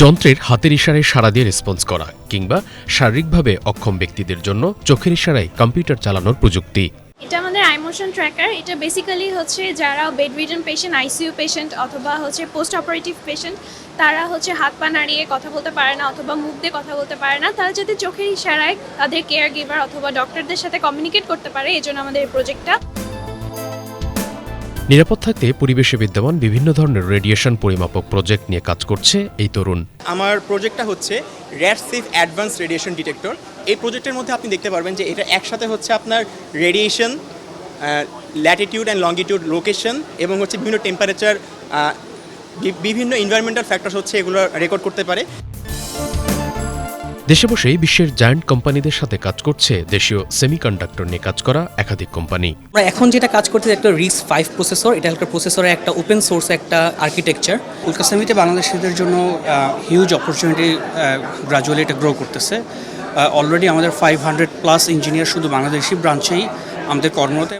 যন্ত্রের হাতের ইশারায় সাড়া দিয়ে রেসপন্স করা কিংবা শারীরিকভাবে অক্ষম ব্যক্তিদের জন্য চোখের ইশারায় কম্পিউটার চালানোর প্রযুক্তি। এটা আমাদের আই মোশন ট্র্যাকার। এটা বেসিক্যালি হচ্ছে যারা বেডরিডেন পেশেন্ট, আইসিইউ পেশেন্ট অথবা হচ্ছে পোস্ট অপারেটিভ পেশেন্ট, তারা হচ্ছে হাত পা নাড়িয়ে কথা বলতে পারে না অথবা মুখ দিয়ে কথা বলতে পারে না, তারা যাতে চোখের ইশারায় তাদের কেয়ার গিভার অথবা ডক্টরদের সাথে কমিউনিকেট করতে পারে, এই জন্য আমাদের এই প্রজেক্টটা। নিরাপদ থাকতে পরিবেশে বিদ্যমান বিভিন্ন ধরনের রেডিয়েশন পরিমাপক প্রজেক্ট নিয়ে কাজ করছে এই তরুণ। আমার প্রজেক্টটা হচ্ছে র্যাড সেফ অ্যাডভান্স রেডিয়েশন ডিটেক্টর। এই প্রজেক্টের মধ্যে আপনি দেখতে পারবেন যে এটা একসাথে হচ্ছে আপনার radiation, Latitude and longitude, location এবং হচ্ছে বিভিন্ন টেম্পারেচার, বিভিন্ন এনভায়রনমেন্টাল ফ্যাক্টরস হচ্ছে এগুলো রেকর্ড করতে পারে। দেশে বসেই বিশ্বের জায়ান্ট কোম্পানিদের সাথে কাজ করছে দেশীয় সেমিকন্ডাক্টর নিয়ে কাজ করা একাধিক কোম্পানি। আমরা এখন যেটা কাজ করতে একটা RISC-V প্রসেসর, এটা একটা প্রসেসরের একটা ওপেন সোর্স একটা আর্কিটেকচার। উল্কাসামিতে বাংলাদেশিদের জন্য হিউজ অপরচুনিটি গ্রাজুয়ালি এটা গ্রো করতেছে। অলরেডি আমাদের 500+ ইঞ্জিনিয়ার শুধু বাংলাদেশি ব্রাঞ্চেই আমাদের কর্মরত।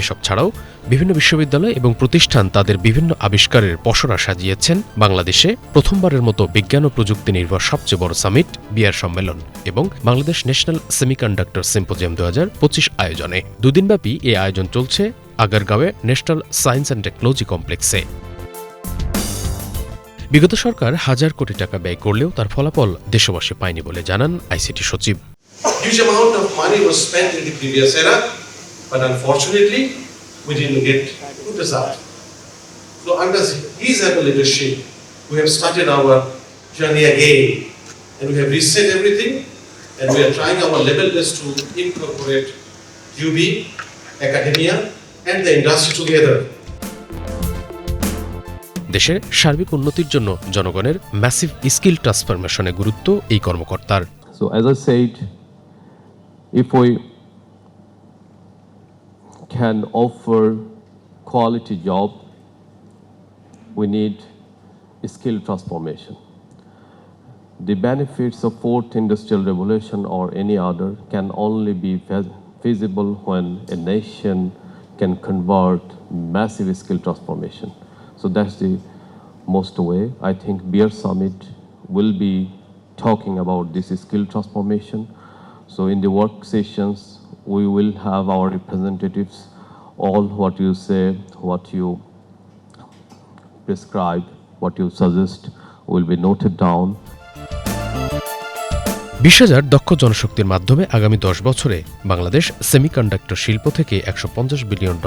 এসব ছাড়াও বিভিন্ন বিশ্ববিদ্যালয় এবং প্রতিষ্ঠান তাদের বিভিন্ন আবিষ্কারের পসরা সাজিয়েছেন বাংলাদেশে প্রথমবারের মতো বিজ্ঞান ও প্রযুক্তি নির্ভর সবচেয়ে বড় সামিট বিআর সম্মেলন এবং বাংলাদেশ ন্যাশনাল সেমিকন্ডাক্টর সিম্পোজিয়াম 2025 আয়োজনে। দুদিনব্যাপী এই আয়োজন চলছে আগারগাঁওয়ে ন্যাশনাল সায়েন্স অ্যান্ড টেকনোলজি কমপ্লেক্সে। বিগত সরকার হাজার কোটি টাকা ব্যয় করলেও তার ফলাফল দেশবাসী পায়নি বলে জানান আইসিটি সচিব। Huge amount of money was spent in the previous era, but unfortunately, we didn't get good result. So under his able leadership, we have started our journey again, and we have reset everything, and we are trying our level best to incorporate UB, academia, and the industry together. দেশের সার্বিক উন্নতির জন্য জনগণের massive skill ট্রান্সফরমেশনে গুরুত্ব এই কর্মকর্তার। So as I said, if we can offer quality job, we need skill transformation. The benefits of fourth industrial revolution or any other can only be feasible when a nation can convert massive skill transformation. So that's the most way. I think BIAR Summit will be talking about this skill transformation. So in the work sessions, we will have our representatives, all what you say, what you prescribe, what you suggest will be noted down. 20,000 দক্ষ জনশক্তির মাধ্যমে আগামী 10 বছরে Bangladesh semiconductor শিল্প থেকে $150 billion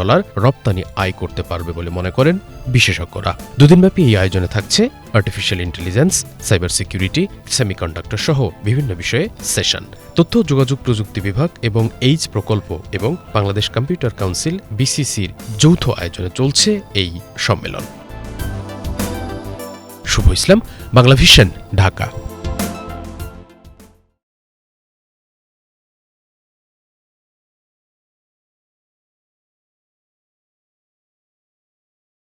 রপ্তানি আয় করতে পারবে বলে মনে করেন বিশেষজ্ঞরা। দুদিনব্যাপী এই আয়োজনে থাকছে artificial intelligence, cyber security, semiconductor সহ বিভিন্ন বিষয়ে সেশন। তথ্য ও যোগাযোগ প্রযুক্তি বিভাগ এবং এইচ প্রকল্প এবং বাংলাদেশ কম্পিউটার কাউন্সিল BCCর যৌথ আয়োজনে চলছে এই সম্মেলন। শুভ ইসলাম, বাংলা ভিশন, ঢাকা।